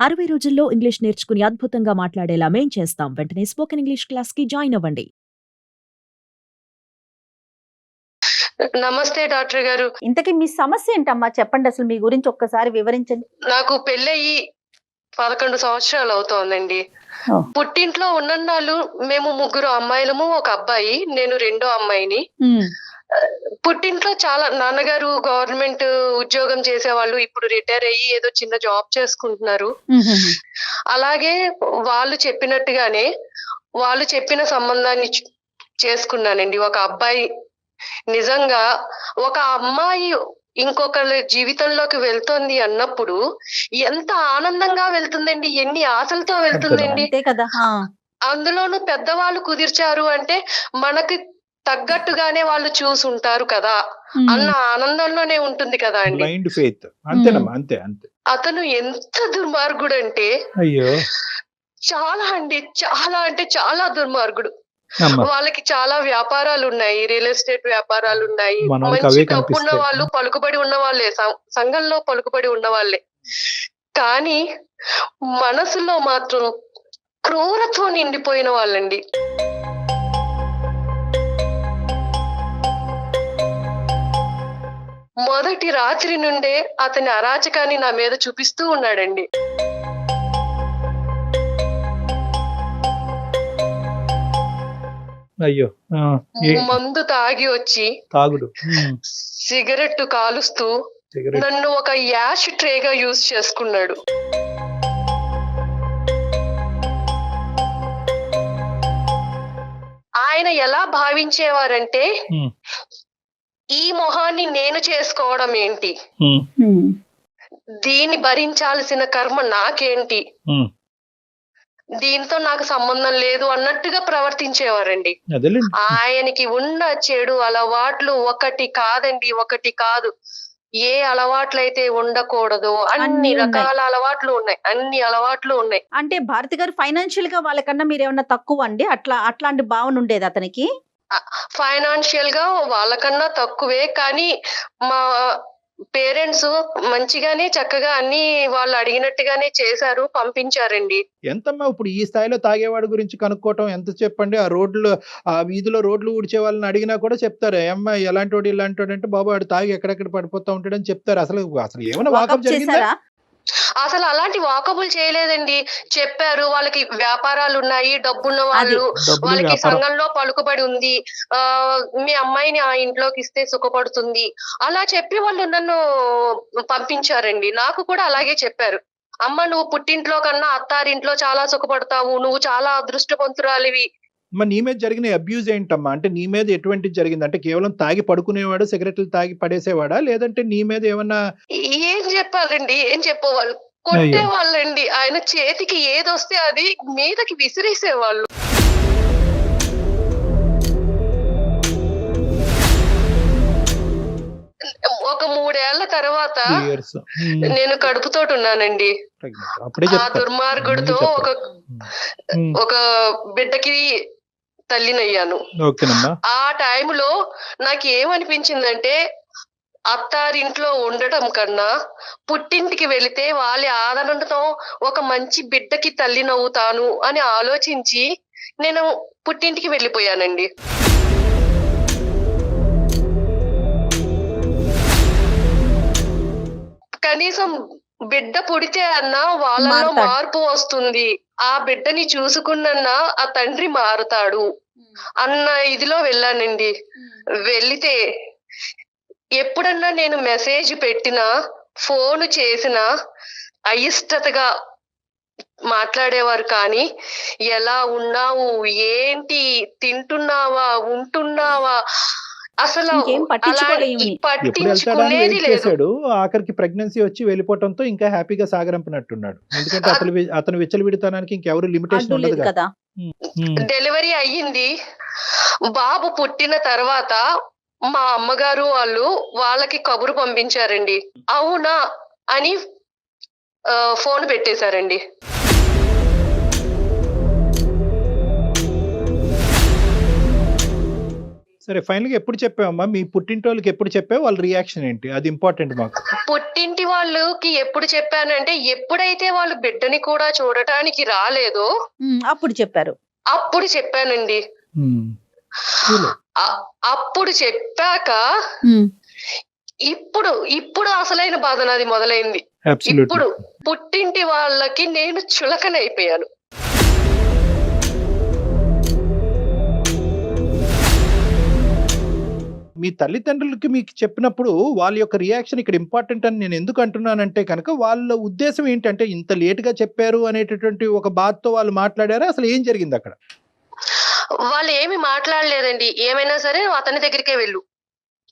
60 రోజుల్లో ఇంగ్లీష్ నేర్చుకుని అద్భుతంగా మాట్లాడేలా మేం చేస్తాం. వెంటనే స్పోకెన్ ఇంగ్లీష్ క్లాస్‌కి జాయిన్ అవ్వండి. నమస్తే డాక్టర్ గారు. ఇంతకీ మీ సమస్య ఏంటమ్మా? చెప్పండి, అసలు మీ గురించి ఒక్కసారి వివరించండి. నాకు పెళ్ళయి 11 సంవత్సరాలు అవుతోందండి. ఓహ్! పుట్టింట్లో ఉన్నన్నాళ్ళు మేము ముగ్గురు అమ్మాయిలము, ఒక అబ్బాయి. నేను రెండో అమ్మాయిని. పుట్టింట్లో చాలా నాన్నగారు గవర్నమెంట్ ఉద్యోగం చేసేవాళ్ళు. ఇప్పుడు రిటైర్ అయ్యి ఏదో చిన్న జాబ్ చేసుకుంటున్నారు. అలాగే వాళ్ళు చెప్పినట్టుగానే వాళ్ళు చెప్పిన సంబంధాన్ని చేసుకున్నానండి. ఒక అబ్బాయి. నిజంగా ఒక అమ్మాయి ఇంకొకరి జీవితంలోకి వెళ్తుంది అన్నప్పుడు ఎంత ఆనందంగా వెళ్తుందండి, ఎన్ని ఆశలతో వెళ్తుందండి. అంతే కదా. అందులోనూ పెద్దవాళ్ళు కుదిర్చారు అంటే మనకి తగ్గట్టుగానే వాళ్ళు చూసుంటారు కదా అన్న ఆనందంలోనే ఉంటుంది కదా అండి. Blind faith. అంతేనమ్మా, అంతే అంతే. అతను ఎంత దుర్మార్గుడు అంటే అయ్యో, చాలా అండి, చాలా అంటే చాలా దుర్మార్గుడు. అమ్మా. వాళ్ళకి చాలా వ్యాపారాలు ఉన్నాయి, రియల్ ఎస్టేట్ వ్యాపారాలు ఉన్నాయి. మనోళ్ళకి మంచి అవే డబ్బున్న కనిపిస్తాయి. వాళ్ళు, పలుకుబడి ఉన్న వాళ్ళే, సంఘంలో పలుకుబడి ఉన్న వాళ్ళే. కానీ మనసులో మాత్రం క్రూరత్వం నిండిపోయిన వాళ్ళండి. మొదటి రాత్రి నుండే అతని అరాచకాన్ని నా మీద చూపిస్తూ ఉన్నాడండి. అయ్యో, మందు తాగి వచ్చి తాగుడు, సిగరెట్ కాలుస్తూ సిగరెట్. నన్ను ఒక యాష్ ట్రేగా యూజ్ చేసుకున్నాడు. ఆయన ఎలా భావించేవారంటే, ఈ మొహాన్ని నేను చేసుకోవడం ఏంటి, దీన్ని భరించాల్సిన కర్మ నాకేంటి, దీంతో నాకు సంబంధం లేదు అన్నట్టుగా ప్రవర్తించేవారండి. ఆయనకి ఉన్న చెడు అలవాట్లు ఒకటి కాదండి, ఒకటి కాదు. ఏ అలవాట్లయితే ఉండకూడదు అన్ని రకాల అలవాట్లు ఉన్నాయి, అన్ని అలవాట్లు ఉన్నాయి. అంటే భారతి గారు, ఫైనాన్షియల్ గా వాళ్ళకన్నా మీరేమన్నా తక్కువ అండి? అట్లాంటి భావన ఉండేది అతనికి? ఫైనాన్షియల్ గా వాళ్ళకన్నా తక్కువే, కానీ మా పేరెంట్స్ మంచిగానే చక్కగా అన్ని వాళ్ళు అడిగినట్టుగానే చేశారు, పంపించారండి. ఎంతమ్మా ఇప్పుడు ఈ స్థాయిలో తాగేవాడి గురించి కనుక్కోవటం ఎంత చెప్పండి. ఆ వీధిలో రోడ్లు ఊడ్చే వాళ్ళని అడిగినా కూడా చెప్తారు, అమ్మా ఎలాంటి వాడు ఇలాంటి వాడు అంటే, బాబు వాడు తాగి ఎక్కడెక్కడ పడిపోతా ఉంటాడని చెప్తారు. అసలు ఏమైనా వాకప్ జరిగిందా? అసలు అలాంటి వాకబుల్ చేయలేదండి. చెప్పారు వాళ్ళకి వ్యాపారాలు ఉన్నాయి, డబ్బున్న వాళ్ళు, వాళ్ళకి సంఘంలో పలుకుబడి ఉంది, మీ అమ్మాయిని ఆ ఇంట్లోకి ఇస్తే సుఖపడుతుంది అలా చెప్పి వాళ్ళు నన్ను పంపించారండి. నాకు కూడా అలాగే చెప్పారు, అమ్మ నువ్వు పుట్టింట్లో కన్నా అత్తారింట్లో చాలా సుఖపడతావు, నువ్వు చాలా అదృష్టవంతురాలివి. మరి నీ మీద జరిగిన అబ్యూజ్ ఏంటమ్మా? అంటే నీ మీద ఎటువంటి జరిగింది? అంటే కేవలం తాగి పడుకునేవాడు, సిగరెట్లు తాగి పడేసేవాడా, లేదంటే నీ మీద ఏమన్నా? ఏం చెప్పాలండి, ఏం చెప్పేవాళ్ళు, కొట్టేవాళ్ళండి. ఆయన చేతికి ఏదొస్తే అది మీదకి విసిరేసేవాళ్ళు. ఒక 3 ఏళ్ల తర్వాత నేను కడుపుతోటి ఉన్నానండి. ఆ దుర్మార్గుడితో ఒక బిడ్డకి తల్లినయ్యాను. ఆ టైంలో నాకు ఏమనిపించిందంటే, అత్తారింట్లో ఉండటం కన్నా పుట్టింటికి వెళితే వాళ్ళ ఆదరణతో ఒక మంచి బిడ్డకి తల్లినవుతాను అని ఆలోచించి నేను పుట్టింటికి వెళ్ళిపోయానండి. కనీసం బిడ్డ పుడితే అన్నా వాళ్ళలో మార్పు వస్తుంది, ఆ బిడ్డని చూసుకున్నా ఆ తండ్రి మారుతాడు అన్న ఇదిలో వెళ్ళానండి. వెళితే ఎప్పుడన్నా నేను మెసేజ్ పెట్టినా, ఫోన్ చేసినా అయిష్టతగా మాట్లాడేవారు. కానీ ఎలా ఉన్నావు, ఏంటి, తింటున్నావా, ఉంటున్నావా, అసలు పట్టించుకునేది లేదు. ఆఖరికి ప్రెగ్నెన్సీ వచ్చి వెళ్ళిపోవడంతో ఇంకా హ్యాపీగా సాగరంపినట్టున్నాడు. ఎందుకంటే అతను విచ్చలవిడితనానికి ఇంకెవరు లిమిటేషన్ ఉండదు కదా. డెలివరీ అయ్యింది. బాబు పుట్టిన తర్వాత మా అమ్మగారు వాళ్ళకి కబురు పంపించారండి. అవునా అని ఫోన్ పెట్టేశారండి. సరే ఫైనల్ గా ఎప్పుడు చెప్పావమ్మా? మీ పుట్టింటోళ్ళకి ఎప్పుడు చెప్పావు? వాళ్ళ రియాక్షన్ ఏంటి? అది ఇంపార్టెంట్ మాకు. పుట్టింటి వాళ్ళకి ఎప్పుడు చెప్పానంటే, ఎప్పుడైతే వాళ్ళు బిడ్డని కూడా చూడటానికి రాలేదో అప్పుడు చెప్పారు. అప్పుడు చెప్పానండి. అప్పుడు చెప్పాక ఇప్పుడు అసలైన బాధ నాది మొదలైంది. ఇప్పుడు పుట్టింటి వాళ్ళకి నేను చులకనైపోయాను. మీ తల్లిదండ్రులకి మీకు చెప్పినప్పుడు వాళ్ళ యొక్క రియాక్షన్ ఇక్కడ ఇంపార్టెంట్ అని నేను ఎందుకు అంటున్నానంటే కనుక, వాళ్ళ ఉద్దేశం ఏంటంటే ఇంత లేట్ గా చెప్పారు అనేటటువంటి ఒక బాధతో వాళ్ళు మాట్లాడారా? అసలు ఏం జరిగింది అక్కడ? వాళ్ళు ఏమి మాట్లాడలేదండి. ఏమైనా సరే నువ్వు అతని దగ్గరికే వెళ్ళు,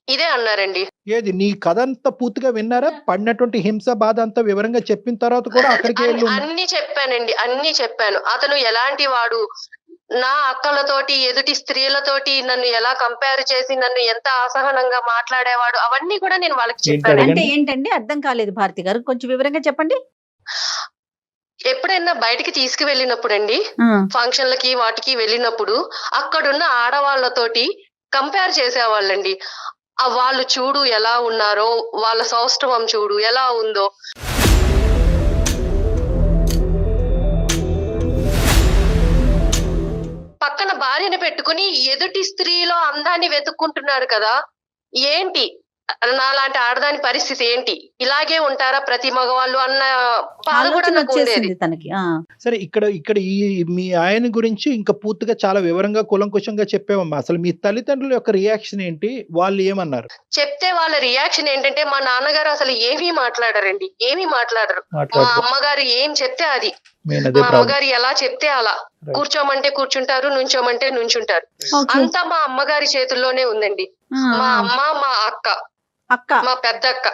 ఇదే అన్నారండి. ఏది నీ కథ అంతా పూర్తిగా విన్నారా? పడినటువంటి హింస బాధ అంతా వివరంగా చెప్పిన తర్వాత కూడా అక్కడికి వెళ్ళి అన్ని చెప్పానండి, అన్ని చెప్పాను. అతను ఎలాంటి వాడు, నా అక్కలతోటి ఎదుటి స్త్రీలతోటి నన్ను ఎలా కంపేర్ చేసి నన్ను ఎంత అసహనంగా మాట్లాడేవాడు, అవన్నీ కూడా నేను వాళ్ళకి చెప్పాను. అంటే ఏంటండి? అర్థం కాలేదు భారతి గారు, కొంచెం వివరంగా చెప్పండి. ఎప్పుడైనా బయటికి తీసుకువెళ్ళినప్పుడు అండి, ఫంక్షన్లకి వాటికి వెళ్ళినప్పుడు అక్కడున్న ఆడవాళ్లతోటి కంపేర్ చేసేవాళ్ళండి. వాళ్ళు చూడు ఎలా ఉన్నారో, వాళ్ళ సౌష్ఠవం చూడు ఎలా ఉందో. పక్కన భార్యని పెట్టుకుని ఎదుటి స్త్రీలో అందాన్ని వెతుక్కుంటున్నాడు కదా, ఏంటి నాలాంటి ఆడదాని పరిస్థితి ఏంటి, ఇలాగే ఉంటారా ప్రతి మగవాళ్ళు అన్న బాధ కూడా నాకు ఉండేది తనకి. సరే ఇక్కడ ఈ మీ ఆయన గురించి ఇంకా పూర్తిగా చాలా వివరంగా కులంకుశంగా చెప్పావమ్మా. అసలు మీ తల్లిదండ్రుల యొక్క రియాక్షన్ ఏంటి? వాళ్ళు ఏమన్నారు? చెప్తే వాళ్ళ రియాక్షన్ ఏంటంటే, మా నాన్నగారు అసలు ఏమీ మాట్లాడరండి, ఏమీ మాట్లాడరు. మా అమ్మగారు ఏం చెప్తే అది, మా అమ్మగారు ఎలా చెప్తే అలా. కూర్చోమంటే కూర్చుంటారు, నుంచోమంటే నుంచుంటారు. అంతా మా అమ్మగారి చేతుల్లోనే ఉందండి. మా అమ్మ, మా అక్క, మా పెద్ద అక్క,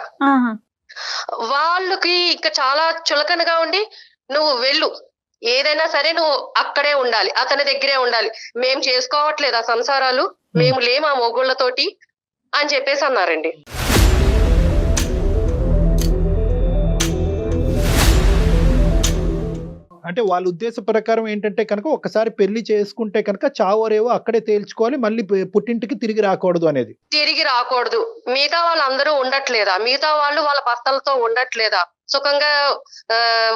వాళ్ళకి ఇంకా చాలా చులకనగా ఉండి, నువ్వు వెళ్ళు, ఏదైనా సరే నువ్వు అక్కడే ఉండాలి, అతని దగ్గరే ఉండాలి, మేం చేసుకోవట్లేదు ఆ సంసారాలు, మేము లేము ఆ మొగుళ్ళతోటి అని చెప్పేసి అన్నారండి. అంటే వాళ్ళ ఉద్దేశ ప్రకారం ఏంటంటే కనుక, ఒకసారి పెళ్లి చేసుకుంటే కనుక చావరేవో అక్కడే తేల్చుకోవాలి, మళ్ళీ పుట్టింటికి తిరిగి రాకూడదు అనేది. తిరిగి రాకూడదు. మిగతా వాళ్ళందరూ ఉండట్లేదా, మిగతా వాళ్ళు వాళ్ళ భర్తలతో ఉండట్లేదా, సుఖంగా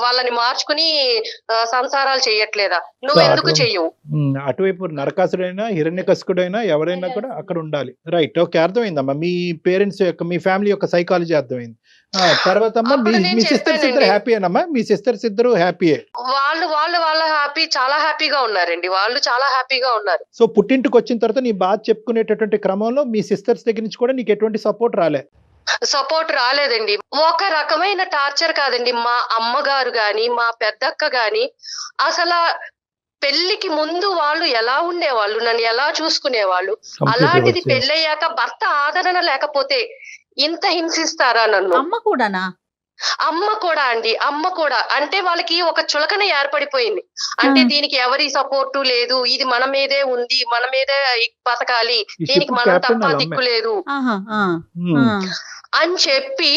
వాళ్ళని మార్చుకుని సంసారాలు చెయ్యట్లేదా, నువ్వు ఎందుకు చెయ్యవు? అటువైపు నరకాసుడైనా హిరణ్యకశిపుడైనా ఎవరైనా కూడా అక్కడ ఉండాలి. రైట్, ఓకే, అర్థమైందమ్మా. మీ పేరెంట్స్ యొక్క, మీ ఫ్యామిలీ యొక్క సైకాలజీ అర్థమైంది. తర్వాత అమ్మా, మీ సిస్టర్స్ ఇద్దరు హ్యాపీయేనమ్మా? మీ సిస్టర్స్ ఇద్దరు హ్యాపీయే? వాళ్ళ హ్యాపీ, చాలా హ్యాపీగా ఉన్నారండి, వాళ్ళు చాలా హ్యాపీగా ఉన్నారు. సో పుట్టింటికి వచ్చిన తర్వాత నీ బాధ చెప్పుకునేటటువంటి క్రమంలో మీ సిస్టర్స్ దగ్గర నుంచి కూడా నీకు ఎటువంటి సపోర్ట్ రాలే? సపోర్ట్ రాలేదండి. ఒక రకమైన టార్చర్ కాదండి. మా అమ్మగారు గాని, మా పెద్దక్క గాని అసలు పెళ్లికి ముందు వాళ్ళు ఎలా ఉండేవాళ్ళు, నన్ను ఎలా చూసుకునేవాళ్ళు, అలాంటిది పెళ్ళయ్యాక భర్త ఆదరణ లేకపోతే ఇంత హింసిస్తారా నన్ను? అమ్మ కూడానా? అమ్మ కూడా అండి, అమ్మ కూడా. అంటే వాళ్ళకి ఒక చులకన ఏర్పడిపోయింది. అంటే దీనికి ఎవరి సపోర్టు లేదు, ఇది మన మీదే ఉంది, మన మీదే బతకాలి, దీనికి మనం తప్ప దిక్కు లేదు అని చెప్పి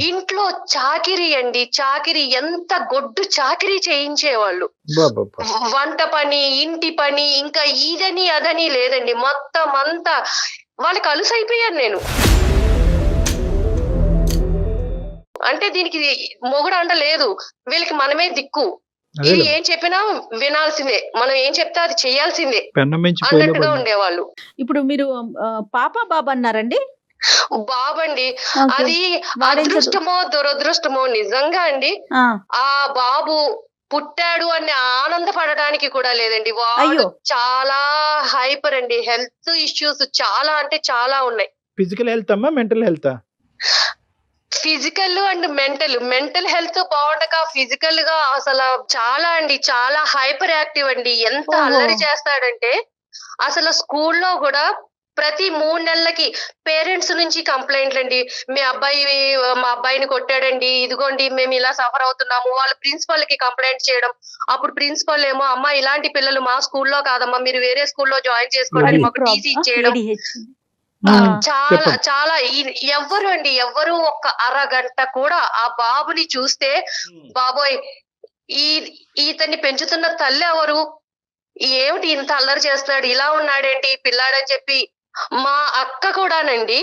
ఇంట్లో చాకిరీ అండి, చాకిరీ, ఎంత గొడ్డు చాకిరీ చేయించేవాళ్ళు. వంట పని, ఇంటి పని, ఇంకా ఇదని అదని లేదండి, మొత్తం అంతా వాళ్ళకి అలుసైపోయాను నేను. అంటే దీనికి మొగుడు అంట లేదు, వీళ్ళకి మనమే దిక్కు, ఇది ఏం చెప్పినా వినాల్సిందే, మనం ఏం చెప్తే అది చేయాల్సిందే అన్నట్టుగా ఉండేవాళ్ళు. ఇప్పుడు మీరు పాప బాబు అన్నారండి? బాబండి, అది అదృష్టమో దురదృష్టమో నిజంగా అండి. ఆ బాబు పుట్టాడు అని ఆనందపడడానికి కూడా లేదండి. వాడు చాలా హైపర్ అండి, హెల్త్ ఇష్యూస్ చాలా అంటే చాలా ఉన్నాయి. ఫిజికల్ హెల్త్ అమ్మా, mental health? Physical and mental health బాగుండక ఫిజికల్ గా అసలు చాలా అండి, చాలా హైపర్ యాక్టివ్ అండి. ఎంత అల్లరి చేస్తాడంటే అసలు స్కూల్లో కూడా ప్రతి 3 నెలలకి పేరెంట్స్ నుంచి కంప్లైంట్లు అండి, మా అబ్బాయిని కొట్టాడండి, ఇదిగోండి మేము ఇలా సఫర్ అవుతున్నాము. వాళ్ళు ప్రిన్సిపల్ కి కంప్లైంట్ చేయడం, అప్పుడు ప్రిన్సిపల్ ఏమో, అమ్మా ఇలాంటి పిల్లలు మా స్కూల్లో కాదమ్మా, మీరు వేరే స్కూల్లో జాయిన్ చేసుకోండి, మాకు టీసీ ఇచ్చేయడం. చాలా చాలా ఎవ్వరు ఒక అరగంట కూడా ఆ బాబుని చూస్తే, బాబోయ్ ఈతన్ని పెంచుతున్న తల్లి ఎవరు, ఏమిటి ఇంత అల్లరి చేస్తున్నాడు, ఇలా ఉన్నాడేంటి పిల్లాడని చెప్పి మా అక్క కూడానండి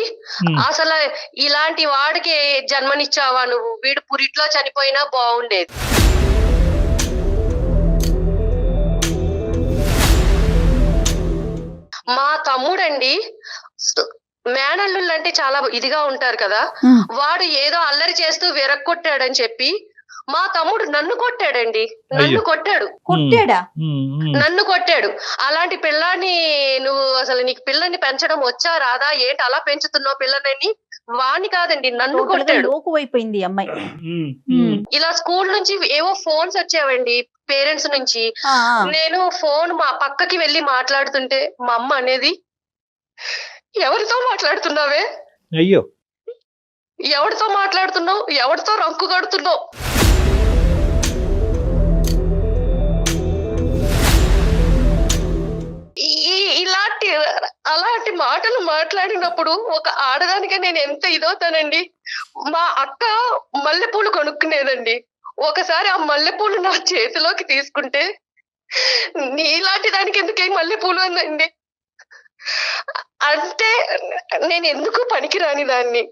ఉమ్. అసలు ఇలాంటి వాడికి జన్మనిచ్చావా నువ్వు, వీడు పురిట్లో చనిపోయినా బాగుండేది. మా తమ్ముడండి మేనల్లుళ్ళు అంటే చాలా ఇదిగా ఉంటారు కదా, వాడు ఏదో అల్లరి చేస్తూ విరక్కొట్టాడని చెప్పి మా తమ్ముడు నన్ను కొట్టాడండి. నన్ను అయ్యో. కొట్టాడు కొట్టాడా? నన్ను కొట్టాడు. అలాంటి పిల్లాన్ని నువ్వు అసలు నీకు పిల్లని పెంచడం వచ్చా రాదా, ఏంటి అలా పెంచుతున్నావు పిల్లని, వాణ్ణి కాదండి నన్ను టోటల్ గా కొట్టాడు. లోకు అయిపోయింది ఈ అమ్మాయి. ఇలా స్కూల్ నుంచి ఏవో ఫోన్స్ వచ్చావండి పేరెంట్స్ నుంచి. ఆ, ఆ. నేను ఫోన్ మా పక్కకి వెళ్ళి మాట్లాడుతుంటే మా అమ్మ అనేది, ఎవరితో మాట్లాడుతున్నావే, అయ్యో. ఎవరితో మాట్లాడుతున్నావు, ఎవరితో రంకు కడుతున్నావు. ఇలాంటి అలాంటి మాటలు మాట్లాడినప్పుడు ఒక ఆడదానిగా నేను ఎంత ఇదవుతానండి. మా అక్క మల్లెపూలు కొనుక్కునేదండి. ఒకసారి ఆ మల్లెపూలు నా చేతిలోకి తీసుకుంటే, నీలాంటి దానికి ఎందుకే మల్లెపూలు అందండి. అంటే నేను ఎందుకు పనికిరాని దాన్ని,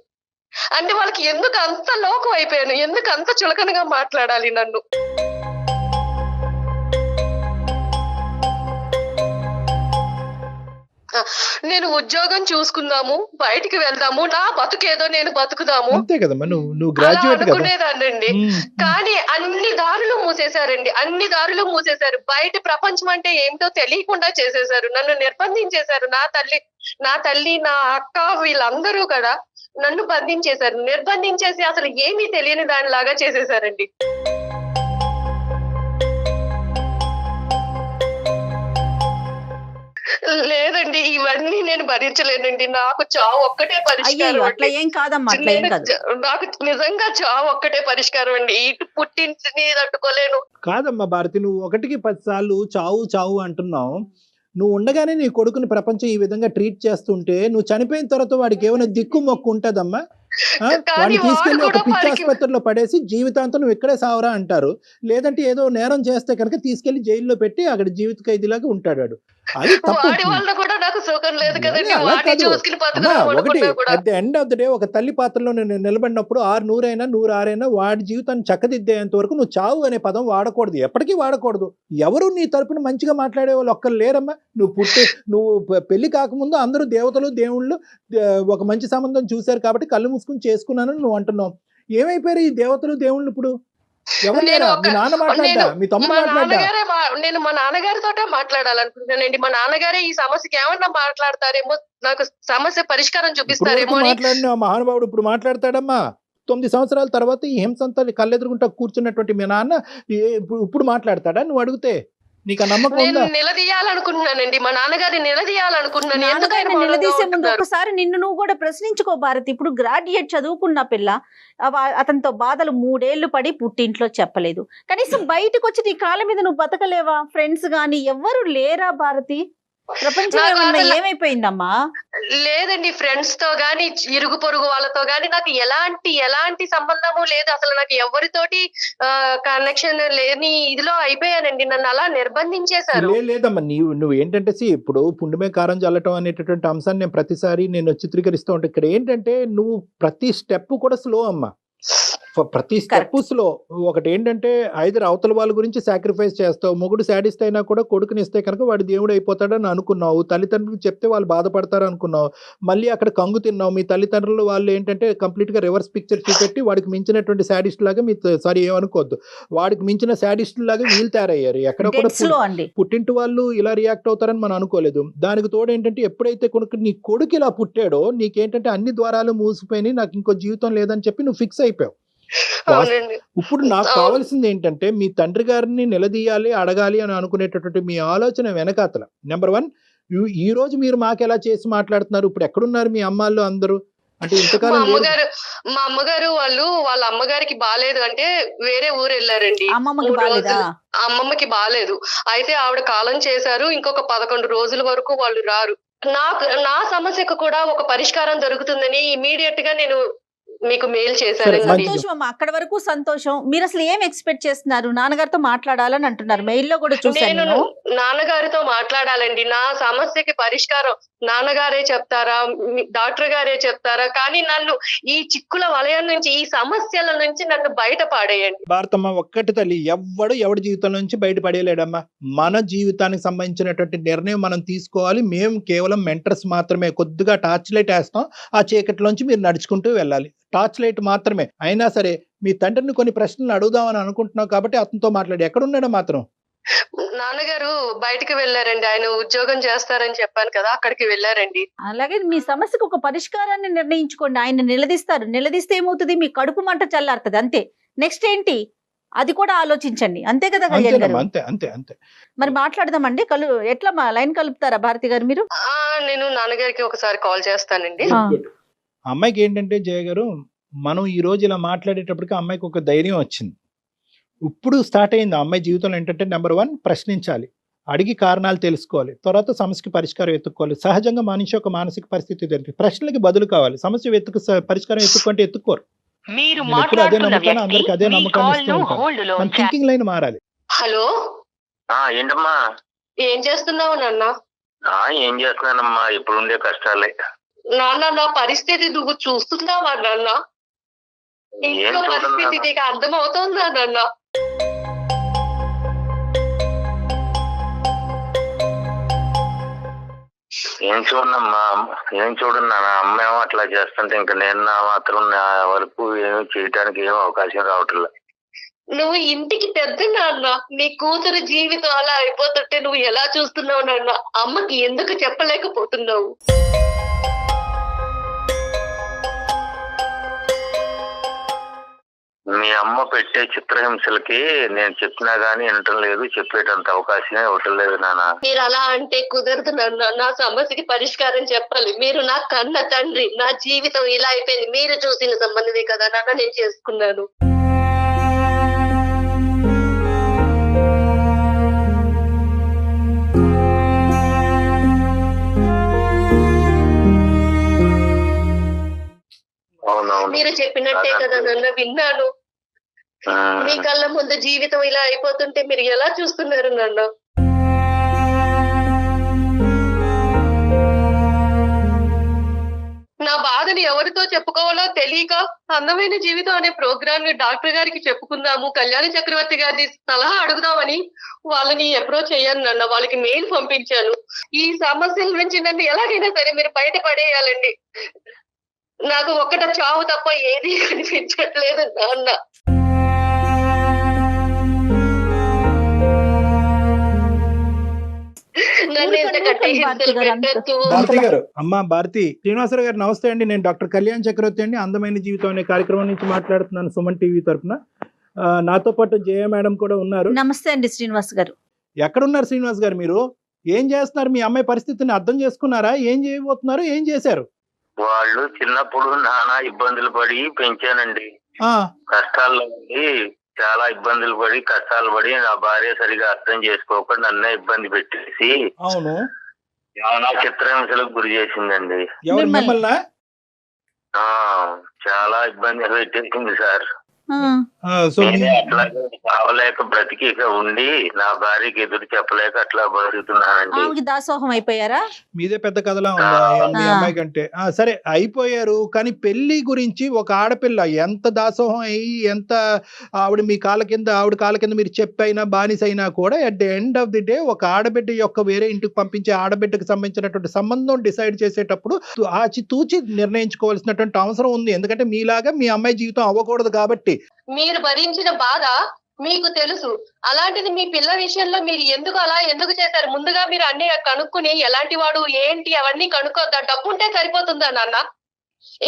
అంటే వాళ్ళకి ఎందుకు అంత లోకం అయిపోయాను, ఎందుకు అంత చులకనగా మాట్లాడాలి నన్ను. నేను ఉద్యోగం చూసుకుందాము, బయటికి వెళ్దాము, నా బతుకేదో నేను బతుకుదాము అంతే కదమ్మా, నువ్వు అలా గ్రాడ్యుయేట్ కదా. అనుకునేదాన్నండి. కానీ అన్ని దారులు మూసేశారండి, అన్ని దారులు మూసేశారు. బయట ప్రపంచం అంటే ఏమిటో తెలియకుండా చేసేశారు, నన్ను నిర్బంధించేశారు. నా తల్లి నా అక్క వీళ్ళందరూ కూడా నన్ను బంధించేశారు. నిర్బంధించేసి అసలు ఏమీ తెలియని దానిలాగా చేసేశారండి. లేదండి, ఇవన్నీ నేను భరించలేనండి. నాకు చావు ఒక్కటే పరిష్కారం అయ్యో అట్లా అండి. ఏం కాదమ్మా, అట్లా ఏం కాదు. నాకు నిజంగా చావు ఒక్కటే పరిష్కారం అండి. ఇటు పుట్టింటిని తట్టుకోలేను. కాదమ్మా భారతి, నువ్వు 1కి 10 సార్లు చావు చావు అంటున్నావు. నువ్వు ఉండగానే నీ కొడుకుని ప్రపంచం ఈ విధంగా ట్రీట్ చేస్తుంటే, నువ్వు చనిపోయిన తర్వాత వాడికి ఏమైనా దిక్కు మొక్కు ఉంటదమ్మా? కానీ వాడిని వాడు తీసుకెళ్లి ఒక కూడా పిచ్చి వాడికి ఆసుపత్రిలో పడేసి జీవితాంతం నువ్వు ఇక్కడే సావరా అంటారు. లేదంటే ఏదో నేరం చేస్తే కనుక తీసుకెళ్లి జైల్లో పెట్టి అక్కడ జీవిత ఖైదీలాగా ఉంటాడు వాడు. అది తప్పు. వాడి వల్ల కూడా నాకు సుఖం లేదు కదండి. అలా వాడిని కాదు చూసుకుని అమ్మా. బతుకుదాం ఒకటి అనుకున్నా కూడా. At the end of the day ఒక తల్లి పాత్రలో నేను నిలబడినప్పుడు 6 100 వాడి జీవితాన్ని చక్కదిద్దేంత వరకు నువ్వు చావు అనే పదం వాడకూడదు, ఎప్పటికీ వాడకూడదు. ఎవరు నీ తరపున మంచిగా మాట్లాడే వాళ్ళు ఒక్కరు లేరమ్మా. నువ్వు పెళ్లి కాకముందు అందరూ దేవతలు దేవుళ్ళు ఒక మంచి సంబంధం చూశారు కాబట్టి కళ్ళు మూసుకుని చేసుకున్నాను నువ్వు అంటున్నావు. ఏమైపోయారు ఈ దేవతలు దేవుళ్ళు ఇప్పుడు? ఎవరు నేను లేరా? మీ నాన్న మాట్లాడ్డా, మీ తమ్ముడు మాట్లాడ్డా? నేను మా నాన్నగారితోటే మాట్లాడాలనుకుంటున్నానండి. మా నాన్నగారే ఈ సమస్యకి ఏమన్నా మాట్లాడతారేమో, నాకు సమస్య పరిష్కారం చూపిస్తారేమో అని. మాట్లాడిన మహానుభావుడు ఇప్పుడు మాట్లాడతాడమ్మా. 9 సంవత్సరాల తర్వాత ఈ హింసంతా కళ్ళెదురుగుంటా కూర్చున్నటువంటి మీ నాన్న ఇప్పుడు మాట్లాడతాడా నువ్వు అడిగితే? నీకు ఆ నమ్మకం నేను ఉందా? నిలదీయాలనుకుంటున్నానండి, మా నాన్నగారిని నిలదీయాలనుకుంటున్నాను. ఎందుకు ఆయన నాన్నగారిని మౌనంగా నిలదీసే ముందు ఉంటున్నారు? ఒకసారి నిన్ను నువ్వు కూడా ప్రశ్నించుకో భారతి. ఇప్పుడు గ్రాడ్యుయేట్ చదువుకున్న పిల్ల, అతనితో బాధలు 3 ఏళ్లు పడి పుట్టింట్లో చెప్పలేదు. కనీసం బయటకు వచ్చి నీ కాళ్ళ మీద నువ్వు బతకలేవా? ఫ్రెండ్స్ గాని ఎవ్వరు లేరా భారతి? ప్రపంచం నాకు ఏమన్నా అసలు- ఏమైపోయిందమ్మా? లేదండి, ఫ్రెండ్స్ తో గాని ఇరుగు పొరుగు వాళ్ళతో గాని నాకు ఎలాంటి సంబంధము లేదు. అసలు నాకు ఎవరితోటి కనెక్షన్ లేని ఇదిలో అయిపోయానండి. నన్ను అలా నిర్బంధించేశారు. లేదమ్మా, నువ్వు ఏంటంటే ఇప్పుడు పుండుమే కారం చల్లటం అనేటటువంటి అంశాన్ని నేను ప్రతిసారి నేను చిత్రీకరిస్తూ ఉంటాను. ఇక్కడ ఏంటంటే నువ్వు ప్రతి స్టెప్ కూడా స్లో అమ్మా. ప్రతి స్టెప్ స్లో. ఒకటి ఏంటంటే ఐదర్ అవతల వాళ్ళ గురించి సాక్రిఫైస్ చేస్తావు. మొగుడు శాడిస్ట్ అయినా కూడా కొడుకుని ఇస్తే కనుక వాడు దేవుడు అయిపోతాడని అనుకున్నావు. తల్లిదండ్రులకు చెప్తే వాళ్ళు బాధపడతారు అనుకున్నావు. మళ్ళీ అక్కడ కంగు తిన్నావు. మీ తల్లిదండ్రులు వాళ్ళు ఏంటంటే కంప్లీట్ గా రివర్స్ పిక్చర్ చూపెట్టి వాడికి మించినటువంటి శాడిస్ట్ లాగా ఏమనుకోవద్దు, వాడికి మించిన శాడిస్ట్ లాగా వీళ్ళు తయారయ్యారు. ఎక్కడ కూడా పుట్టింటి వాళ్ళు ఇలా రియాక్ట్ అవుతారని మనం అనుకోలేదు. దానికి తోడు ఏంటంటే ఎప్పుడైతే నీ కొడుకు ఇలా పుట్టాడో నీకేంటంటే అన్ని ద్వారాలు మూసిపోయి నాకు ఇంకో జీవితం లేదని చెప్పి నువ్వు ఫిక్స్ అయిపోయావు. ఇప్పుడు నాకు కావాల్సింది ఏంటంటే మీ తండ్రి గారిని నిలదీయాలి, అడగాలి అని అనుకునేటటువంటి మీ ఆలోచన వెనకాతల నెంబర్ 1, ఈ రోజు మీరు మాకు ఎలా చేసి మాట్లాడుతున్నారు? ఇప్పుడు ఎక్కడున్నారు మీ అమ్మాళ్ళు అందరూ? అంటే ఇంతకాలం మా అమ్మగారు వాళ్ళ అమ్మగారికి బాలేదు అంటే వేరే ఊరు వెళ్ళారండి. అమ్మమ్మకి బాలేదు. అయితే ఆవిడ కాలం చేశారు. ఇంకొక 11 రోజుల వరకు వాళ్ళు రారు. నా సమస్యకు కూడా ఒక పరిష్కారం దొరుకుతుందని ఇమీడియట్ గా నేను మీకు మెయిల్ సరే, చేశారండి. మంచిది. సంతోషం అమ్మా, అక్కడ వరకు సంతోషం. మీరు అసలు ఏం ఎక్స్పెక్ట్ చేస్తున్నారు? నాన్నగారితో మాట్లాడాలని అంటున్నారు, మెయిల్లో కూడా చూసాను నేను నేను. నాన్నగారితో మాట్లాడాలండి. నా సమస్యకి పరిష్కారం నాన్నగారే చెప్తారా, డాక్టర్ గారే చెప్తారా? కానీ నన్ను ఈ చిక్కుల వలయం నుంచి, ఈ సమస్యల నుంచి నన్ను బయట పాడేయండి. భారతమ్మ ఒక్కటి తల్లి, ఎవడి జీవితం నుంచి బయటపడేయలేడమ్మా. మన జీవితానికి సంబంధించినటువంటి నిర్ణయం మనం తీసుకోవాలి. మేము కేవలం మెంటర్స్ మాత్రమే. కొద్దిగా టార్చ్ లైట్ వేస్తాం, ఆ చీకటిలోంచి మీరు నడుచుకుంటూ వెళ్ళాలి. టార్చ్ లైట్ మాత్రమే. అయినా సరే మీ తండ్రిని కొన్ని ప్రశ్నలు అడుగుదామని అనుకుంటున్నావు కాబట్టి అతనితో మాట్లాడి. ఎక్కడున్నాడో మాత్రం నాన్నగారు బయటికి వెళ్ళారండి. ఆయన ఉద్యోగం చేస్తారని చెప్పాను కదా, అక్కడికి వెళ్ళారండి. అలాగే మీ సమస్యకు ఒక పరిష్కారాన్ని నిర్ణయించుకోండి. ఆయన నిలదీస్తారు. నిలదీస్తే ఏమవుతుంది? మీ కడుపు మంట చల్లారుతుంది, అంతే. నెక్స్ట్ ఏంటి అది కూడా ఆలోచించండి, అంతే కదా కళ్యాణ్ గారు? అంతేనమ్మా, అంతే అంతే అంతే. మరి మాట్లాడదామండి. ఎట్లా లైన్ కలుపుతారా భారతి గారు మీరు? నేను నాన్నగారికి ఒకసారి కాల్ చేస్తానండి. ఆ. అమ్మాయికి ఏంటంటే జయ గారు, మనం ఈ రోజు ఇలా మాట్లాడేటప్పటికి అమ్మాయికి ఒక ధైర్యం వచ్చింది. ఇప్పుడు స్టార్ట్ అయింది ఆ అమ్మాయి జీవితంలో. ఏంటంటే నెంబర్ 1 ప్రశ్నించాలి, అడిగి కారణాలు తెలుసుకోవాలి, తర్వాత సమస్యకి పరిష్కారం ఎత్తుక్కోవాలి. సహజంగా మనిషి యొక్క మానసిక పరిస్థితి తెలిపి ప్రశ్నలకి బదులు కావాలి. సమస్య పరిష్కారం ఎత్తుక్కుంటే ఎత్తుక్కోరు. మీరు నేను ఎప్పుడు అదే మాట్లాడుతున్న నమ్ముతాను, అందరికి వ్యక్తి అదే మీ నమ్మకాన్ని కాల్ ఇస్తూ ను ఉంటాను. హోల్డ్ లో మన థింకింగ్ లైన్ మారాలి. హలో, ఏంటమ్మా? ఏం చేస్తున్నావు నాన్న? ఏం చేస్తున్నానమ్మా, ఇప్పుడుండే కష్టాలే. నాన్న, నా పరిస్థితి నువ్వు చూస్తున్నావా నాన్న? ఏం ఇంట్లో పరిస్థితి చూడన్నా? నీకు అర్థమవుతుందా నాన్న? ఏం చూడనమ్మా, ఏం చూడన్నా. అమ్మ ఏమో అట్లా చేస్తుంటే ఇంకా నేను నా మాత్రం నా వరకు ఏమీ చేయడానికి ఏం అవకాశం రావట్లేదు. నువ్వు ఇంటికి పెద్ద నాన్న. నీ కూతురు జీవితం అలా అయిపోతుంటే నువ్వు ఎలా చూస్తున్నావు నాన్న? అమ్మకి ఎందుకు చెప్పలేకపోతున్నావు? మీ అమ్మ పెట్టే చిత్రహింసలకి నేను చెప్పినా గానీ వినటం లేదు, చెప్పేటంత అవకాశమే ఇవ్వటం లేదు నాన్న. మీరు అలా అంటే కుదరదు నాన్న. నా సమస్యకి పరిష్కారం చెప్పాలి. మీరు నా కన్న తండ్రి. నా జీవితం ఇలా అయిపోయింది. మీరు చూసిన సంబంధమే కదా నాన్న నేను చేసుకున్నాను. అవునవును. మీరు చెప్పినట్టే కదా నాన్న విన్నాను. ఆ, మీ కళ్ళ ముందు జీవితం ఇలా అయిపోతుంటే మీరు ఎలా చూస్తున్నారు నాన్న? నా బాధని ఎవరితో చెప్పుకోవాలో తెలియక అందమైన జీవితం అనే ప్రోగ్రామ్ ని డాక్టర్ గారికి చెప్పుకుందాము, కళ్యాణ చక్రవర్తి గారిని సలహా అడుగుదామని వాళ్ళని అప్రోచ్ అయ్యాను నాన్న. వాళ్ళకి మెయిల్ పంపించాను. ఈ సమస్యల నుంచి నన్ను ఎలాగైనా సరే మీరు బయట పడేయాలండి. నాకు ఒక్కట చావు తప్ప ఏది కనిపించట్లేదు నాన్న. నన్ను ఇంత కట్టి హింసలు పెట్టొద్దు. భారతి గారు, అమ్మా భారతి, శ్రీనివాసరావు గారు నమస్తే అండి. నేను డాక్టర్ కళ్యాణ్ చక్రవర్తి అండి, అందమైన జీవితం అనే కార్యక్రమం నుంచి మాట్లాడుతున్నాను, సుమన్ టీవీ తరఫున. నాతో పాటు జయ మేడం కూడా ఉన్నారు. నమస్తే అండి శ్రీనివాస్ గారు. ఎక్కడున్నారు శ్రీనివాస్ గారు? మీరు ఏం చేస్తున్నారు? మీ అమ్మాయి పరిస్థితిని అర్థం చేసుకున్నారా? ఏం చేయబోతున్నారు? ఏం చేశారు? వాళ్ళు చిన్నప్పుడు నానా ఇబ్బందులు పడి పెంచానండి. ఆ కష్టాల్లో ఉండి చాలా ఇబ్బందులు పడి కష్టాలు పడి నా భార్య సరిగా అర్థం చేసుకోకుండా నన్నే ఇబ్బంది పెట్టేసి అవును. చాలా చిత్రహింసలకు గురి చేసిందండి. ఎవరు? మిమ్మల్ని? మిమ్మల్ని? ఆ చాలా ఇబ్బంది పెట్టేసింది సార్. సో నేనే అట్లాగే కావలేక బ్రతికి ఇక ఉండి నా భార్యకి ఎదురు చెప్పలేక అట్లా బతుకుతున్నానండి. ఆమెకి దాసోహం అయిపోయారా? మీదే పెద్ద కథలా ఉందా మీ అమ్మాయి కంటే? సరే అయిపోయారు, కానీ పెళ్లి గురించి ఒక ఆడపిల్ల ఎంత దాసోహం అయ్యి ఎంత ఆవిడ మీ కాళ్ళ కింద మీరు చెప్పైనా బానిసైనా కూడా at the end of the day ఒక ఆడబిడ్డ యొక్క వేరే ఇంటికి పంపించే ఆడబిడ్డకు సంబంధించినటువంటి సంబంధం డిసైడ్ చేసేటప్పుడు ఆచితూచి నిర్ణయించుకోవాల్సినటువంటి అవసరం ఉంది. ఎందుకంటే మీలాగా మీ అమ్మాయి జీవితం అవ్వకూడదు కాబట్టి. మీరు భరించిన బాధ మీకు తెలుసు. అలాంటిది మీ పిల్ల విషయంలో మీరు ఎందుకు చేశారు? ముందుగా మీరు అన్ని కనుక్కుని ఎలాంటి వాడు ఏంటి అవన్నీ కనుక్కోద్దా? డబ్బు ఉంటే సరిపోతుందా నాన్న?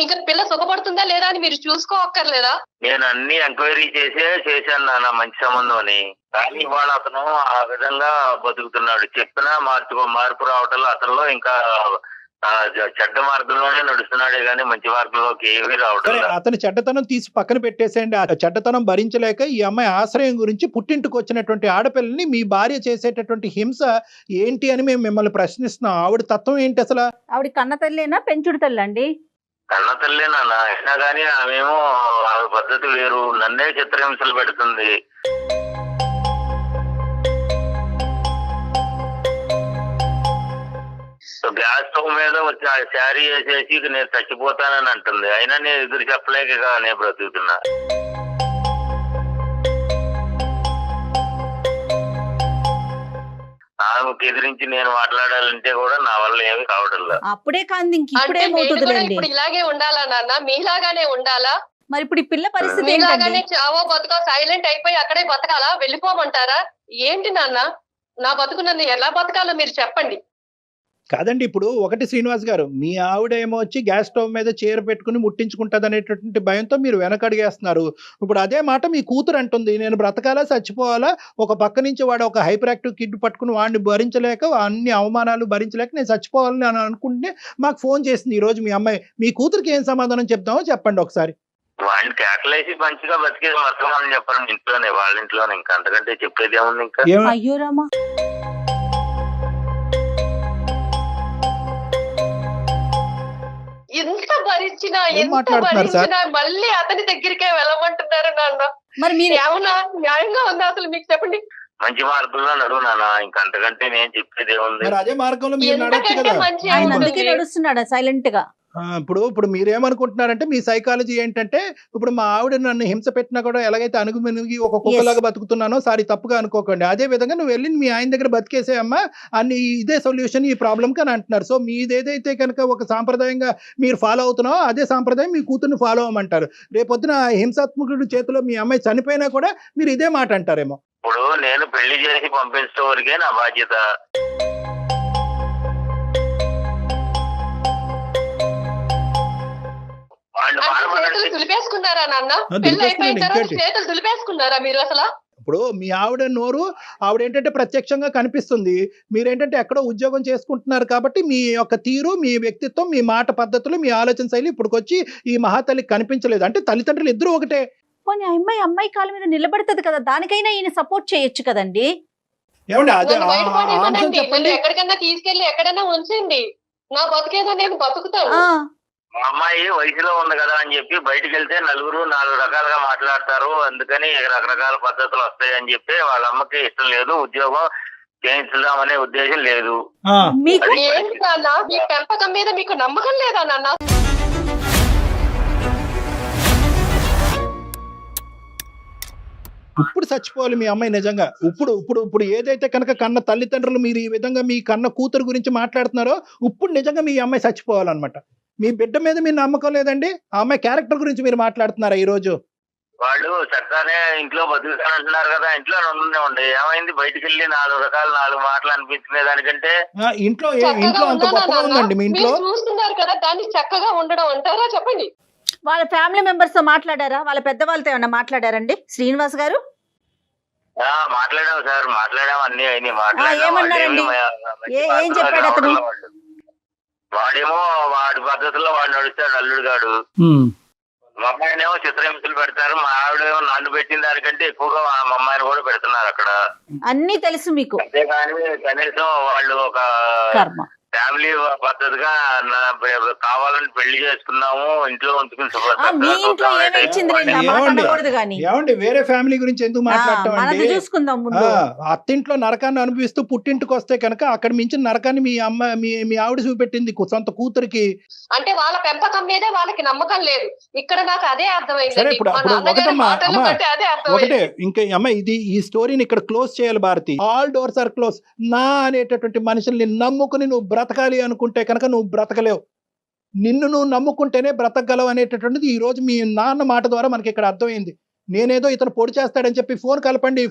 ఇంకా పిల్ల సుఖపడుతుందా లేదా అని మీరు చూసుకోక్కర్లేదా? నేను అన్ని ఎంక్వైరీ చేశాను నాన్న, మంచి సంబంధం అని. కానీ ఇవాళ అతను ఆ విధంగా బతుకుతున్నాడు. చెప్పినా మార్పు రావటంలో అతనిలో ఇంకా చెడ్డ మార్గంలోనే నడుస్తున్నాడే గానీ మంచి మార్గంలోకి ఏమీ రావటం లేదు. అతని చెడ్డతనం తీసి పక్కన పెట్టేసేయండి. ఆ చెడ్డతనం భరించలేక ఈ అమ్మాయి ఆశ్రయం గురించి పుట్టింటికి వచ్చినటువంటి ఆడపిల్లని మీ భార్య చేసేటటువంటి హింస ఏంటి అని మేము మిమ్మల్ని ప్రశ్నిస్తున్నాం. ఆవిడ తత్వం ఏంటి అసలు? ఆవిడ కన్న తల్లేనా పెంచుడు తల్లి అండి? కన్న తల్లే నాన్న, అయినా కానీ ఆమెమో ఆమె పద్ధతి వేరు, నన్నే చిత్రహింసలు పెడుతుంది. గ్యాస్ స్టవ్ మీద వచ్చి ఆ శారీ వేసేసి ఇక నేను చచ్చిపోతానని అంటుంది. అయినా నేను ఎదురు చెప్పలేక ఇక నేను బ్రతుకుతున్నా. ఆమెకు ఎదిరించి నేను మాట్లాడాలంటే కూడా నా వల్ల ఏమి కావడం లేదు. అప్పుడే కాదు ఇంక అంటే నేను కూడా ఇప్పుడేమవుతుందిలేండి. ఇప్పుడు ఇలాగే ఉండాలా నాన్న? మీలాగానే ఉండాలా? మరి ఇప్పుడు ఈ పిల్ల పరిస్థితి మీలాగానే ఏంటండి? చావో బతుకో సైలెంట్ అయిపోయి అక్కడే బతకాలా? వెళ్ళిపోమంటారా? ఏంటి నాన్న, నా బతుకు నన్ను ఎలా బతకాలో మీరు చెప్పండి. కాదండి, ఇప్పుడు ఒకటి శ్రీనివాస్ గారు, మీ ఆవిడ ఏమో వచ్చి గ్యాస్ స్టవ్ మీద చీర పెట్టుకుని ముట్టించుకుంటుంది అనేటటువంటి భయంతో మీరు వెనకడిగేస్తున్నారు. ఇప్పుడు అదే మాట మీ కూతురు అంటుంది, నేను బ్రతకాలా చచ్చిపోవాలా, ఒక పక్క నుంచి వాడు ఒక హైపర్ యాక్టివ్ కిడ్ పట్టుకుని వాడిని భరించలేక, అన్ని అవమానాలు భరించలేక నేను చచ్చిపోవాలని అని అనుకుంటే మాకు ఫోన్ చేసింది ఈ రోజు మీ అమ్మాయి. మీ కూతురికి ఏం సమాధానం చెప్తామో చెప్పండి ఒకసారి. వాడిని కేకలేసి మంచిగా బతికేది మొత్తం చెప్పండి ఇంట్లోనే, వాళ్ళ ఇంట్లోనే. ఇంకా అంతకంటే చెప్పేది ఏముంది ఇంకా? అయ్యో రామా. ఎంత భరించినా ఏం ఎంత మాట్లాడుతున్నారు సార్? భరించినా మళ్ళీ అతని దగ్గరికే వెళ్ళమంటున్నారు నాన్న. మరి మీరు ఏమన్నా న్యాయంగా ఉందా అసలు? మీకు చెప్పండి. మంచి మార్గంలో నడువు నాన్న, ఇంకా అంతకంటే నేను చెప్పేది ఏముంది? మరి అదే మార్గంలో మీరు నడవచ్చు ఎంతకంటే కదా. మంచి ఆయన ఏముంది? అందుకే నడుస్తున్నాడా సైలెంట్ గా? ఇప్పుడు మీరేమనుకుంటున్నారంటే, మీ సైకాలజీ ఏంటంటే, ఇప్పుడు మా ఆవిడ నన్ను హింస పెట్టినా కూడా ఎలాగైతే అణుగుమెనుగి ఒక కుక్కలాగా బతుకుతున్నానో, సారీ తప్పుగా అనుకోకండి, అదే విధంగా నువ్వు వెళ్ళి మీ ఆయన దగ్గర బతికేసేయమ్మా అన్ని, ఇదే సొల్యూషన్ ఈ ప్రాబ్లంకి అని అంటున్నారు. సో మీదేదైతే కనుక ఒక సాంప్రదాయంగా మీరు ఫాలో అవుతున్నావో అదే సాంప్రదాయం మీ కూతుర్ని ఫాలో అవ్వమంటారు. రేపొద్దున హింసాత్మకుడి చేతిలో మీ అమ్మాయి చనిపోయినా కూడా మీరు ఇదే మాట అంటారేమో. ఇప్పుడు నేను పెళ్లి చేసి పంపించే వరకే నా బాధ్యత. వాళ్ళు అంటే చేతులు బాధపడండి. దులిపేసుకున్నారా నాన్న? ఆ, పెళ్లి అయిపోయిన దులిపేసుకున్నాడు, తర్వాత ఇంకేంటి? చేతులు దులిపేసుకున్నారా మీరు అసలు? ఇప్పుడు మీ ఆవిడ నోరు ఆవిడ ఏంటంటే ప్రత్యక్షంగా కనిపిస్తుంది, మీరేంటంటే ఎక్కడో ఉద్యోగం చేసుకుంటున్నారు కాబట్టి మీ యొక్క తీరు, మీ వ్యక్తిత్వం, మీ మాట పద్ధతులు, మీ ఆలోచన శైలి ఇప్పుడుకొచ్చి ఈ మహాతల్లికి కనిపించలేదు. అంటే తల్లిదండ్రులు ఇద్దరు ఒకటే. పోనీ అమ్మాయి కాళ్ళ మీద నిలబడుతుంది కదా, దానికైనా ఈయన సపోర్ట్ చేయొచ్చు కదండి. ఏమండి అదే నన్ను ఆ అంశం బయటపడేమనండి, నన్ను చెప్పండి. ఎక్కడికన్నా తీసుకెళ్లి ఎక్కడైనా ఉంచండి. నా బతికేదో నేను బతుకుతాను. ఆ మా అమ్మాయి వయసులో ఉంది కదా అని చెప్పి బయటికి వెళ్తే నలుగురు నాలుగు రకాలుగా మాట్లాడతారు, అందుకని రకరకాల పద్ధతులు వస్తాయి అని చెప్పి వాళ్ళ అమ్మకి ఇష్టం లేదు, ఉద్యోగం చేయించుదామనే ఉద్దేశం లేదు. ఆ, మీకు ఏంటి నాన్న, మీ పెంపకం మీద మీకు నమ్మకం లేదా నాన్న? ఇప్పుడు చచ్చిపోవాలి మీ అమ్మాయి నిజంగా. ఇప్పుడు ఇప్పుడు ఇప్పుడు ఏదైతే కనుక కన్న తల్లిదండ్రులు మీరు ఈ విధంగా మీ కన్న కూతురు గురించి మాట్లాడుతున్నారో, ఇప్పుడు నిజంగా మీ అమ్మాయి చచ్చిపోవాలన్నమాట. మీ బిడ్డ మీద మీ నమ్మకం లేదండి, ఆ అమ్మాయి క్యారెక్టర్ గురించి మీరు మాట్లాడుతున్నారా ఈ రోజు? వాళ్ళు చక్కగానే ఇంట్లో బతుకుతానంటున్నారు కదా, ఇంట్లో ఉండే ఏమైంది? బయటికి వెళ్ళి నాలుగు మాటలు అనిపించుకునే దానికంటే ఇంట్లో చక్కగా ఇంట్లో అంత ఉన్నానా గొప్పగా నాన్న? ఉందండి మీ ఇంట్లో? మీరు చూస్తున్నారు కదా, దాన్ని చక్కగా ఉండడం అంటారా? చెప్పండి. వాళ్ళ ఫ్యామిలీ మెంబర్స్ తో మాట్లాడారా? వాళ్ళ పెద్దవాళ్ళతో ఏమన్నా మాట్లాడారండి శ్రీనివాస్ గారు? మాట్లాడాము సార్, మాట్లాడాము, అన్ని అయినాయి, ఏమన్నారండి? ఏం చెప్పాడు అతను? వాడేమో వాడి పద్ధతిలో వాడు నడుస్తాడు, అల్లుడు గాడు. మా అమ్మాయినేమో చిత్రహింసలు పెడతారు, మా ఆవిడేమో నన్ను పెట్టిన దానికంటే ఎక్కువగా మా అమ్మాయిని కూడా పెడుతున్నారు అక్కడ. అన్నీ తెలుసు మీకు. అంతేగాని కనీసం వాళ్ళు ఒక కర్మ. ఫ్యామిలీ పద్ధతిగా కావాలని పెళ్లి చేసుకున్నాము, ఇంట్లో ఉంచుకుని మీ ఇంట్లో ఏమిచ్చింది రండి, ఆ మాట అనకూడదు గాని. ఏమండి వేరే ఫ్యామిలీ గురించి ఎందుకు మాట్లాడటం మనది అండి? చూసుకుందాం ముందు. అత్తింట్లో నరకాన్ని అనుభవిస్తూ పుట్టింటికి వస్తే కనుక అక్కడ మించిన నరకాన్ని మీ అమ్మ మీ ఆవిడ చూపెట్టింది సొంత కూతురికి. అంటే వాళ్ళ పెంపకం మీదే వాళ్ళకి నమ్మకం లేదు. ఇక్కడ నాకు అదే సరే అర్థమైంది. ఇప్పుడు మా అప్పుడు నాన్నగారి ఒకటమ్మా మాటలు అమ్మా బట్టి అదే అర్థమైంది. ఒకటే, ఇంకా అమ్మ ఈ స్టోరీని ఇక్కడ క్లోజ్ చేయాలి Bharathi. All doors are close. నా అనేటటువంటి మనుషుల్ని నమ్ముకుని నువ్వు బ్రతకాలి అనుకుంటే కనుక నువ్వు బ్రతకలేవు. నిన్ను నువ్వు నమ్ముకుంటేనే బ్రతకగలవు అనేటటువంటిది ఈ రోజు మీ నాన్న మాట ద్వారా మనకి ఇక్కడ అర్థమైంది. నేనేదో ఇతను పొడి చేస్తాడని చెప్పి ఫోన్ కలపండి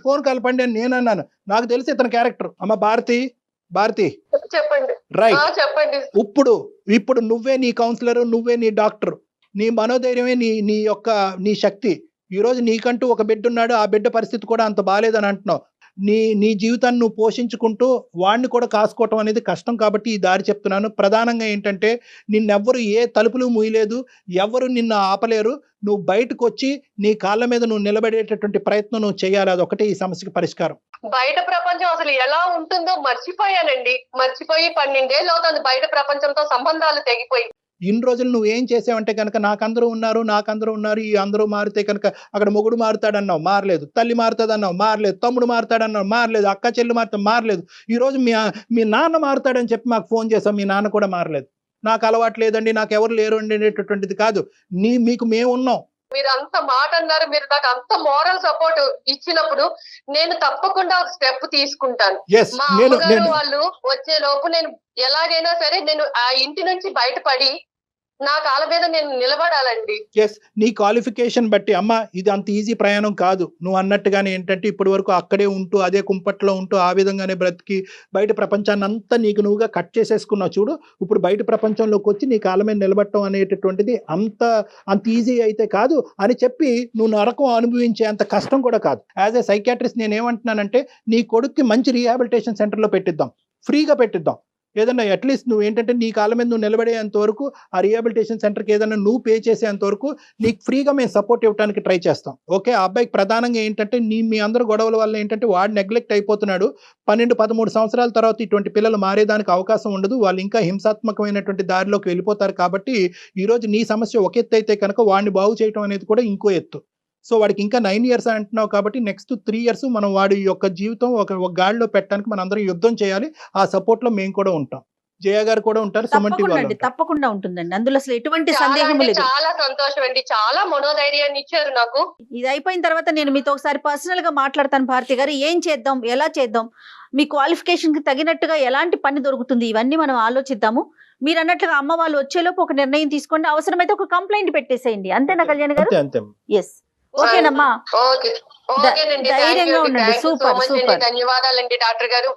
అని నేను అన్నాను. నాకు తెలిసి ఇతని క్యారెక్టర్. అమ్మ భారతి చెప్పండి. రైట్. చెప్పండి. ఇప్పుడు నువ్వే నీ కౌన్సిలర్, నువ్వే నీ డాక్టర్, నీ మనోధైర్యమే నీ శక్తి. ఈ రోజు నీకంటూ ఒక బిడ్డ ఉన్నాడు, ఆ బిడ్డ పరిస్థితి కూడా అంత బాలేదని అంటున్నావు. నీ జీవితాన్ని నువ్వు పోషించుకుంటూ వాడిని కూడా కాసుకోవటం అనేది కష్టం కాబట్టి ఈ దారి చెప్తున్నాను. ప్రధానంగా ఏంటంటే, నిన్నెవ్వరు ఏ తలుపులు మూయలేదు, ఎవరు నిన్ను ఆపలేరు. నువ్వు బయటకు వచ్చి నీ కాళ్ళ మీద నువ్వు నిలబడేటటువంటి ప్రయత్నం నువ్వు చేయాలి. అదొకటే ఈ సమస్యకి పరిష్కారం. బయట ప్రపంచం అసలు ఎలా ఉంటుందో మర్చిపోయానండి. మర్చిపోయి 12 ఏళ్ళు అవుతుంది బయట ప్రపంచంతో సంబంధాలు తెగిపోయి. ఇన్ని రోజులు నువ్వేం చేసావంటే కనుక నాకందరూ ఉన్నారు ఈ అందరూ మారితే కనుక అక్కడ మొగుడు మారుతాడన్నావు, మారలేదు. తల్లి మారుతాడన్నావు, మారలేదు. తమ్ముడు మారుతాడన్నావు, మారలేదు. అక్క చెల్లి మారలేదు. ఈ రోజు మీ నాన్న మారుతాడని చెప్పి మాకు ఫోన్ చేసాం, మీ నాన్న కూడా మారలేదు. నాకు అలవాటు లేదండి, నాకు ఎవరు లేరు అండి అనేటటువంటిది కాదు. మీకు మేము ఉన్నాం. మీరు అంత మాట అన్నారు, మీరు నాకు అంత మోరల్ సపోర్ట్ ఇచ్చినప్పుడు నేను తప్పకుండా ఒక స్టెప్ తీసుకుంటాను. ఎస్, మా అమ్మగారు వాళ్ళు వచ్చే లోపు నేను ఎలాగైనా సరే నేను ఆ ఇంటి నుంచి బయటపడి నా కాళ్ళ మీద నేను నిలబడాలండి. ఎస్, నీ క్వాలిఫికేషన్ బట్టి అమ్మ ఇది అంత ఈజీ ప్రయాణం కాదు. నువ్వు అన్నట్టుగానే ఏంటంటే ఇప్పటి వరకు అక్కడే ఉంటూ అదే కుంపట్లో ఉంటూ ఆ విధంగానే బ్రతికి బయట ప్రపంచాన్ని అంతా నీకు నువ్వుగా కట్ చేసేసుకున్నావు చూడు. ఇప్పుడు బయట ప్రపంచంలోకి వచ్చి నీ కాళ్ళ మీద నిలబడటం అనేటటువంటిది అంత ఈజీ అయితే కాదు అని చెప్పి నువ్వు నరకం అనుభవించే అంత కష్టం కూడా కాదు. యాజ్ ఏ సైకాట్రిస్ట్ నేను ఏమంటున్నానంటే నీ కొడుక్కి మంచి రీహాబిలిటేషన్ సెంటర్లో పెట్టిద్దాం, ఫ్రీగా పెట్టిద్దాం. ఏదన్నా అట్లీస్ట్ నువ్వు ఏంటంటే నీ కాళ్ళ మీద నువ్వు నిలబడేంత వరకు ఆ రీహాబిలిటేషన్ సెంటర్కి ఏదైనా నువ్వు పే చేసేంత వరకు నీకు ఫ్రీగా మేము సపోర్ట్ ఇవ్వడానికి ట్రై చేస్తాం. ఓకే, ఆ అబ్బాయికి ప్రధానంగా ఏంటంటే మీ అందరు గొడవల వల్ల ఏంటంటే వాడు నెగ్లెక్ట్ అయిపోతున్నాడు. 12-13 సంవత్సరాల తర్వాత ఇటువంటి పిల్లలు మారేదానికి అవకాశం ఉండదు. వాళ్ళు ఇంకా హింసాత్మకమైనటువంటి దారిలోకి వెళ్ళిపోతారు. కాబట్టి ఈరోజు నీ సమస్య ఒక ఎత్తు అయితే కనుక వాడిని బాగు చేయడం అనేది కూడా ఇంకో ఎత్తు. సో వాడికి ఇంకా 9 years అంటున్నావు కాబట్టి నెక్స్ట్ 3 years మనం వాడి యొక్క జీవితం ఒక గాడిలో పెట్టడానికి మనం అందరం యుద్ధం చేయాలి. ఆ సపోర్ట్ లో మేము కూడా ఉంటాం, జయ గారు కూడా ఉంటారు, సుమన్ టీవీ వాళ్ళు ఉంటారు. తప్పకుండా ఉంటుందండి, అందులో అసలు ఎటువంటి సందేహం లేదు. చాలా సంతోషం అండి, చాలా మనోధైర్యాన్ని ఇచ్చారు నాకు. ఇది అయిపోయిన తర్వాత నేను మీతో ఒకసారి పర్సనల్ గా మాట్లాడతాను భారతి గారు. ఏం చేద్దాం, ఎలా చేద్దాం, మీ క్వాలిఫికేషన్ కి తగినట్టుగా ఎలాంటి పని దొరుకుతుంది, ఇవన్నీ మనం ఆలోచిద్దాము. మీరు అన్నట్లుగా అమ్మ వాళ్ళు వచ్చేలోపు ఒక నిర్ణయం తీసుకోండి, అవసరమైతే ఒక కంప్లైంట్ పెట్టేసేయండి. అంతేనా కళ్యాణ్ గారు? అంతే. ఎస్, ఓకేనమ్మా, ఓకేనండి, ధైర్యంగా ఉండండి. సూపర్. ధన్యవాదాలండి డాక్టర్ గారు.